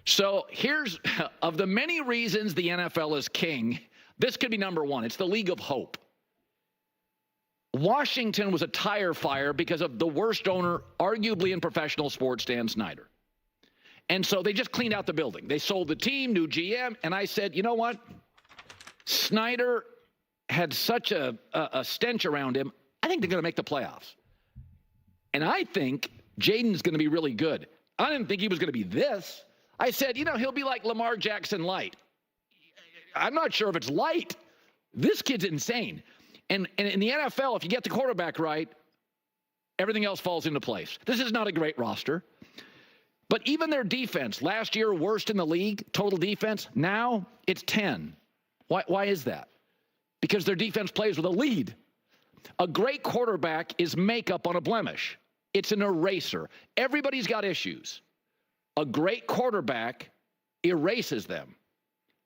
So here's, of the many reasons the NFL is king, this could be number one. It's the league of hope. Washington was a tire fire because of the worst owner, arguably in professional sports, Dan Snyder. And so they just cleaned out the building. They sold the team, new GM, and I said, you know what? Snyder had such a stench around him, I think they're going to make the playoffs. And I think Jayden's going to be really good. I didn't think he was going to be this. I said, you know, he'll be like Lamar Jackson light. I'm not sure if it's light. This kid's insane. And in the NFL, if you get the quarterback right, everything else falls into place. This is not a great roster. But even their defense, last year, worst in the league, total defense. Now it's 10. Why is that? Because their defense plays with a lead. A great quarterback is makeup on a blemish. It's an eraser. Everybody's got issues. A great quarterback erases them.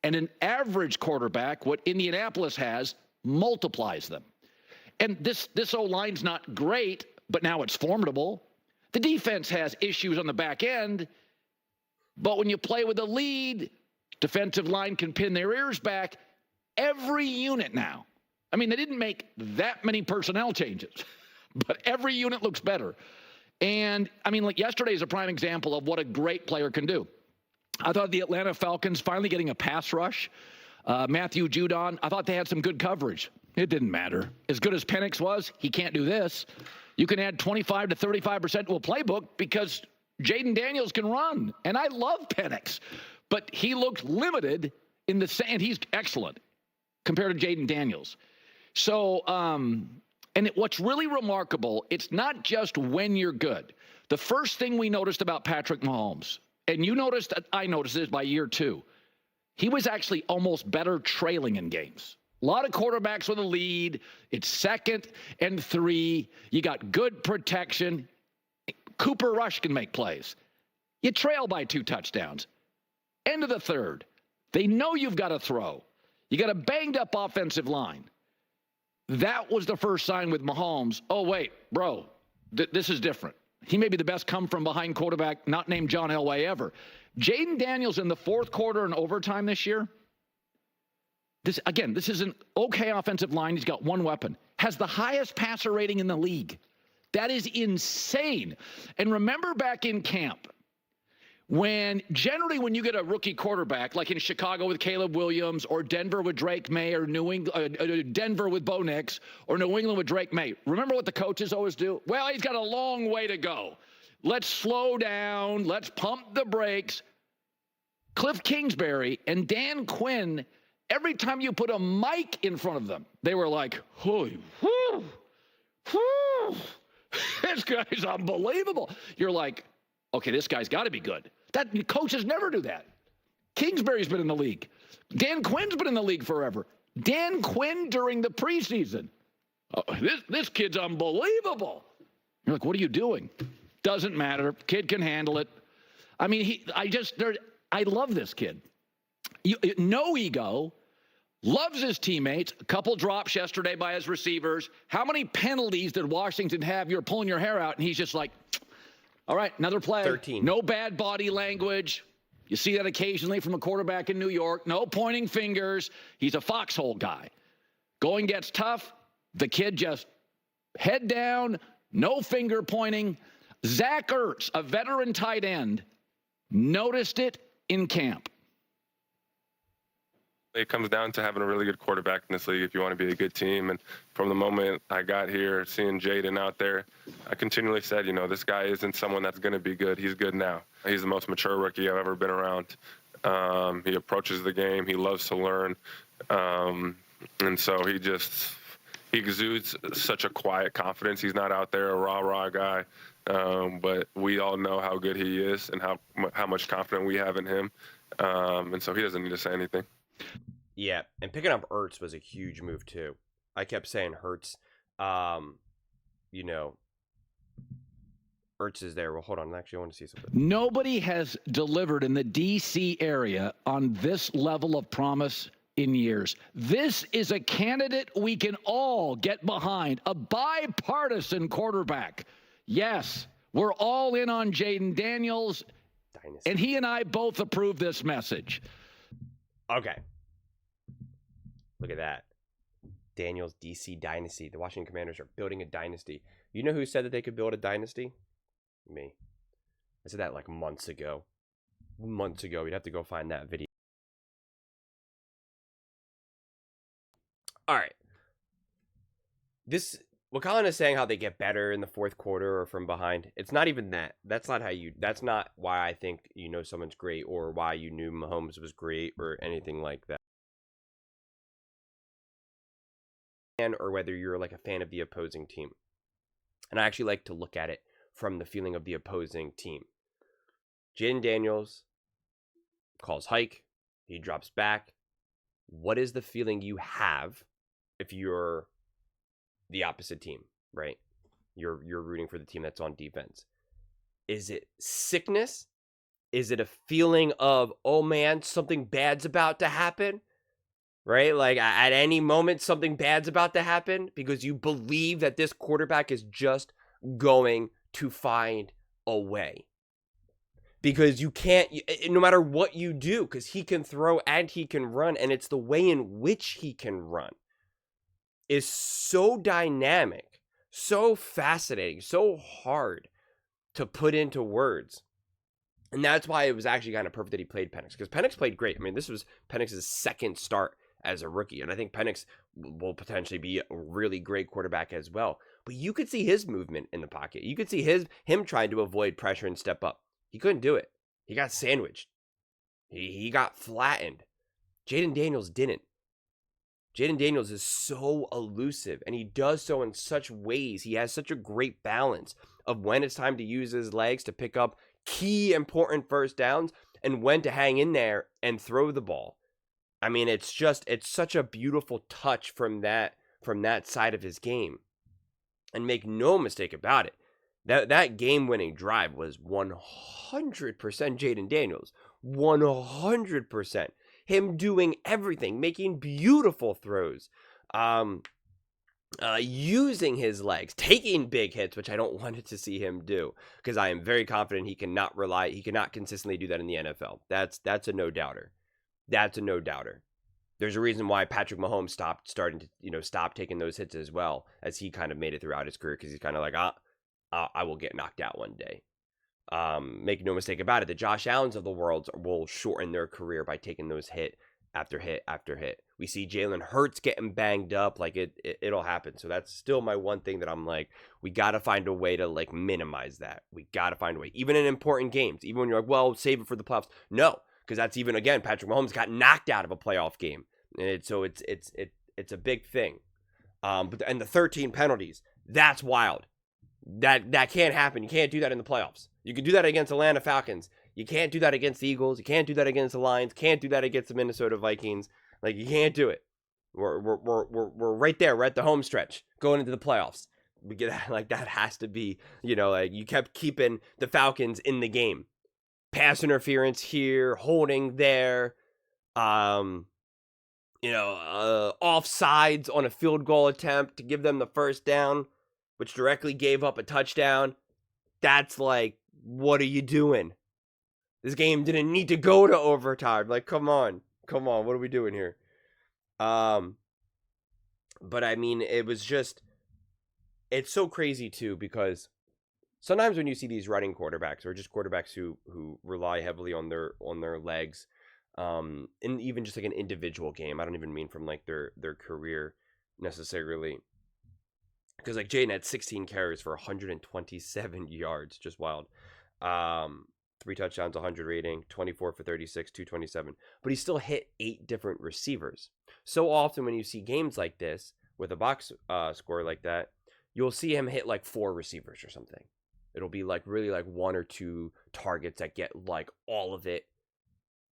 And an average quarterback, what Indianapolis has, multiplies them. And this O-line's not great, but now it's formidable. The defense has issues on the back end, but when you play with a lead, defensive line can pin their ears back. Every unit now, I mean, they didn't make that many personnel changes, but every unit looks better. And, I mean, like yesterday is a prime example of what a great player can do. I thought the Atlanta Falcons finally getting a pass rush. Matthew Judon, I thought they had some good coverage. It didn't matter. As good as Penix was, he can't do this. You can add 25 to 35% to a playbook because Jayden Daniels can run. And I love Penix. But he looked limited in the sand. He's excellent compared to Jayden Daniels. So, what's really remarkable, it's not just when you're good. The first thing we noticed about Patrick Mahomes, and you noticed, I noticed this by year 2, he was actually almost better trailing in games. A lot of quarterbacks with a lead. It's 2nd and 3. You got good protection. Cooper Rush can make plays. You trail by 2 touchdowns. End of the 3rd. They know you've got to throw. You got a banged up offensive line. That was the first sign with Mahomes. Oh, wait, bro, this is different. He may be the best come-from-behind quarterback not named John Elway ever. Jayden Daniels in the 4th quarter and overtime this year, this is an okay offensive line. He's got one weapon. Has the highest passer rating in the league. That is insane. And remember back in camp, generally when you get a rookie quarterback, like in Chicago with Caleb Williams, or Denver with Drake May, or Denver with Bo Nix, or New England with Drake May, remember what the coaches always do? Well, he's got a long way to go. Let's slow down. Let's pump the brakes. Cliff Kingsbury and Dan Quinn, every time you put a mic in front of them, they were like, "Holy, whoo, whoo, this guy's unbelievable." You're like, okay, this guy's got to be good. Coaches never do that. Kingsbury's been in the league. Dan Quinn's been in the league forever. Dan Quinn during the preseason. Oh, this kid's unbelievable. You're like, what are you doing? Doesn't matter. Kid can handle it. I mean, I love this kid. No ego. Loves his teammates. A couple drops yesterday by his receivers. How many penalties did Washington have? You're pulling your hair out, and he's just like, all right, another play. 13. No bad body language. You see that occasionally from a quarterback in New York. No pointing fingers. He's a foxhole guy. Going gets tough. The kid just head down, no finger pointing. Zach Ertz, a veteran tight end, noticed it in camp. It comes down to having a really good quarterback in this league if you want to be a good team. And from the moment I got here, seeing Jayden out there, I continually said, this guy isn't someone that's going to be good. He's good now. He's the most mature rookie I've ever been around. He approaches the game. He loves to learn. And so he exudes such a quiet confidence. He's not out there a rah-rah guy. But we all know how good he is and how much confidence we have in him. And so he doesn't need to say anything. Yeah, and picking up Ertz was a huge move too. I kept saying Hurts, Ertz is there. Well, hold on. Actually, I want to see something. Nobody has delivered in the D.C. area on this level of promise in years. This is a candidate we can all get behind, a bipartisan quarterback. Yes, we're all in on Jayden Daniels. Dynasty. And he and I both approve this message. Okay. Look at that. Daniels DC Dynasty. The Washington Commanders are building a dynasty. You know who said that they could build a dynasty? Me. I said that like months ago. Months ago. You'd have to go find that video. All right. What Colin is saying, how they get better in the fourth quarter or from behind. It's not even that. That's not why I think you know someone's great or why you knew Mahomes was great or anything like that. Or whether you're like a fan of the opposing team. And I actually like to look at it from the feeling of the opposing team. Jayden Daniels calls hike. He drops back. What is the feeling you have if you're the opposite team, right? You're rooting for the team that's on defense. Is it sickness? Is it a feeling of, oh man, something bad's about to happen? Right? Like at any moment, something bad's about to happen because you believe that this quarterback is just going to find a way. Because you can't, no matter what you do, because he can throw and he can run, and it's the way in which he can run is so dynamic, so fascinating, so hard to put into words. And that's why it was actually kind of perfect that he played Penix, because Penix played great. I mean, this was Penix's second start as a rookie, and I think Penix will potentially be a really great quarterback as well. But you could see his movement in the pocket. You could see him trying to avoid pressure and step up. He couldn't do it. He got sandwiched. He got flattened. Jayden Daniels didn't. Jayden Daniels is so elusive, and he does so in such ways. He has such a great balance of when it's time to use his legs to pick up key important first downs and when to hang in there and throw the ball. I mean, it's such a beautiful touch from that side of his game. And make no mistake about it, that game-winning drive was 100% Jayden Daniels. 100%. Him doing everything, making beautiful throws, using his legs, taking big hits, which I don't want to see him do, because I am very confident he cannot consistently do that in the NFL. That's a no-doubter. That's a no-doubter. There's a reason why Patrick Mahomes stopped taking those hits as well, as he kind of made it throughout his career, because he's kind of like, I will get knocked out one day. Make no mistake about it, the Josh Allens of the world will shorten their career by taking those hit after hit after hit. We see Jalen Hurts getting banged up, like it'll happen. So that's still my one thing that I'm like, we got to find a way to like minimize that. We got to find a way, even in important games, even when you're like, well, save it for the playoffs. No, because that's even, again, Patrick Mahomes got knocked out of a playoff game. And it's a big thing. But the 13 penalties, that's wild. That can't happen. You can't do that in the playoffs. You can do that against Atlanta Falcons. You can't do that against the Eagles. You can't do that against the Lions. Can't do that against the Minnesota Vikings. Like, you can't do it. We're right there. We're at the home stretch going into the playoffs. We get like that has to be, like you kept keeping the Falcons in the game. Pass interference here, holding there, offsides on a field goal attempt to give them the first down, which directly gave up a touchdown. That's like, what are you doing? This game didn't need to go to overtime. Like, come on. What are we doing here? But I mean, it's so crazy too, because sometimes when you see these running quarterbacks or just quarterbacks who rely heavily on their legs, and even just like an individual game, I don't even mean from like their career necessarily, because like Jayden had 16 carries for 127 yards, just wild. 3 touchdowns, 100 rating, 24 for 36, 227. But he still hit 8 different receivers. So often when you see games like this with a box score like that, you'll see him hit like 4 receivers or something. It'll be like really like 1 or 2 targets that get like all of it,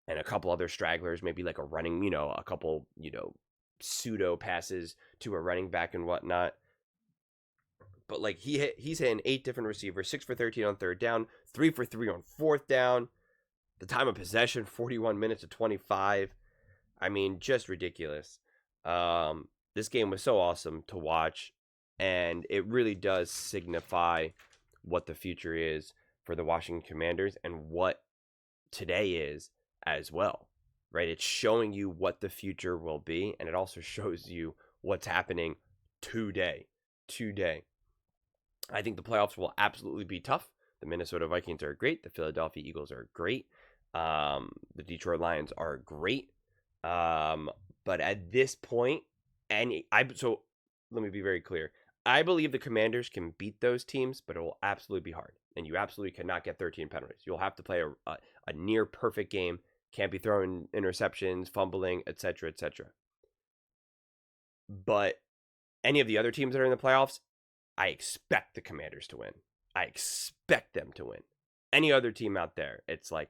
and a couple other stragglers, maybe like a running, a couple, pseudo passes to a running back and whatnot. But like he's hitting 8 different receivers, 6 for 13 on third down, 3 for 3 on fourth down. The time of possession, 41 minutes to 25. I mean, just ridiculous. This game was so awesome to watch, and it really does signify what the future is for the Washington Commanders and what today is as well, right? It's showing you what the future will be, and it also shows you what's happening today. I think the playoffs will absolutely be tough. The Minnesota Vikings are great. The Philadelphia Eagles are great. The Detroit Lions are great. But at this point, so let me be very clear. I believe the Commanders can beat those teams, but it will absolutely be hard. And you absolutely cannot get 13 penalties. You'll have to play a near perfect game. Can't be throwing interceptions, fumbling, etc., etc. But any of the other teams that are in the playoffs, I expect the Commanders to win. I expect them to win. Any other team out there, it's like,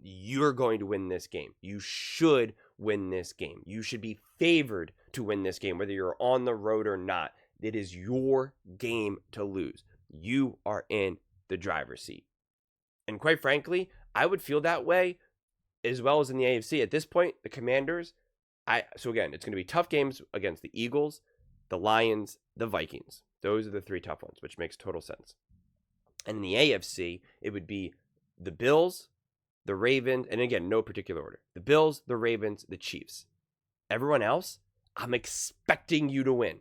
you're going to win this game. You should win this game. You should be favored to win this game, whether you're on the road or not. It is your game to lose. You are in the driver's seat. And quite frankly, I would feel that way as well as in the AFC. At this point, the Commanders, so again, it's going to be tough games against the Eagles, the Lions, the Vikings. Those are the three tough ones, which makes total sense. And in the AFC, it would be the Bills, the Ravens, and again, no particular order. The Bills, the Ravens, the Chiefs. Everyone else, I'm expecting you to win.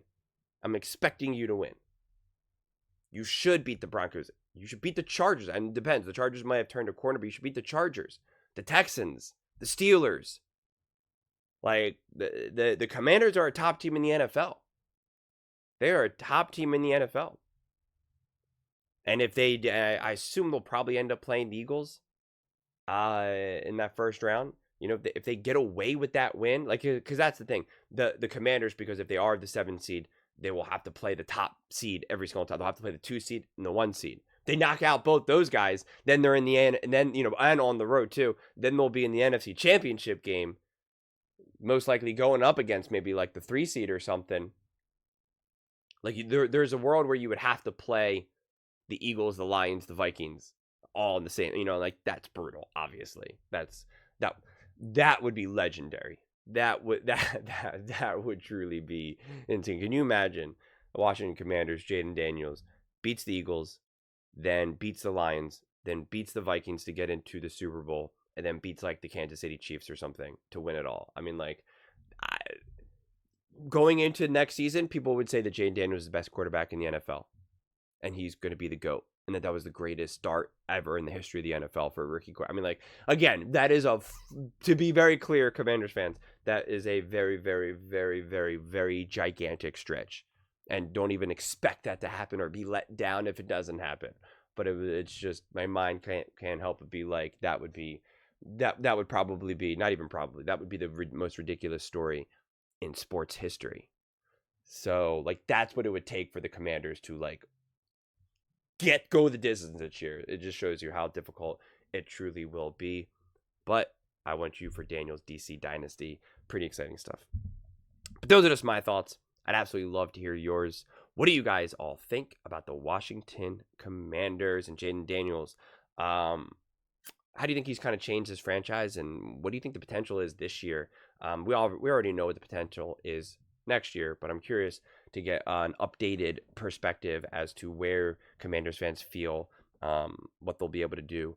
You should beat the Broncos. You should beat the Chargers. And it depends. The Chargers might have turned a corner, but you should beat the Chargers, the Texans, the Steelers. Like, the Commanders are a top team in the NFL. They are a top team in the NFL. And if they, I assume they'll probably end up playing the Eagles in that first round. You know, if they get away with that win, like, because that's the thing. The Commanders, because if they are the 7th seed, they will have to play the top seed every single time. They'll have to play the 2 seed and the 1 seed. They knock out both those guys, then they're in the end, and then, you know, and on the road too. Then they'll be in the NFC Championship game, most likely going up against maybe like the 3 seed or something. Like, there's a world where you would have to play the Eagles, the Lions, the Vikings, all in the same. You know, like, that's brutal. Obviously, that would be legendary. That would truly be insane. Can you imagine the Washington Commanders, Jayden Daniels beats the Eagles, then beats the Lions, then beats the Vikings to get into the Super Bowl, and then beats like the Kansas City Chiefs or something to win it all? I mean, like, going into next season, people would say that Jayden Daniels is the best quarterback in the NFL, and he's going to be the GOAT, and that was the greatest start ever in the history of the NFL for a rookie quarterback. I mean, like, again, that is to be very clear, Commanders fans, that is a very, very, very, very, very gigantic stretch, and don't even expect that to happen or be let down if it doesn't happen. But it's just, my mind can't help but be like, that would probably be, not even probably, that would be the most ridiculous story in sports history. So, like, that's what it would take for the Commanders to, like, go the distance this year. It just shows you how difficult it truly will be. But I want you for Daniels DC Dynasty. Pretty exciting stuff. But those are just my thoughts. I'd absolutely love to hear yours. What do you guys all think about the Washington Commanders and Jayden Daniels? How do you think he's kind of changed his franchise, and what do you think the potential is this year? We already know what the potential is next year, but I'm curious to get an updated perspective as to where Commanders fans feel, what they'll be able to do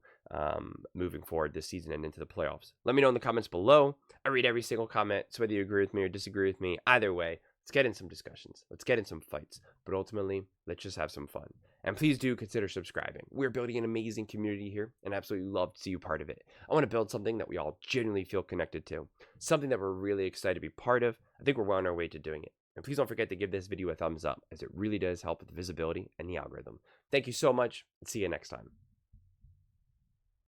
moving forward this season and into the playoffs. Let me know in the comments below. I read every single comment, so whether you agree with me or disagree with me, either way, let's get in some discussions. Let's get in some fights. But ultimately, let's just have some fun. And please do consider subscribing. We're building an amazing community here, and I absolutely love to see you part of it. I want to build something that we all genuinely feel connected to, something that we're really excited to be part of. I think we're well on our way to doing it. And please don't forget to give this video a thumbs up, as it really does help with the visibility and the algorithm. Thank you so much, and see you next time.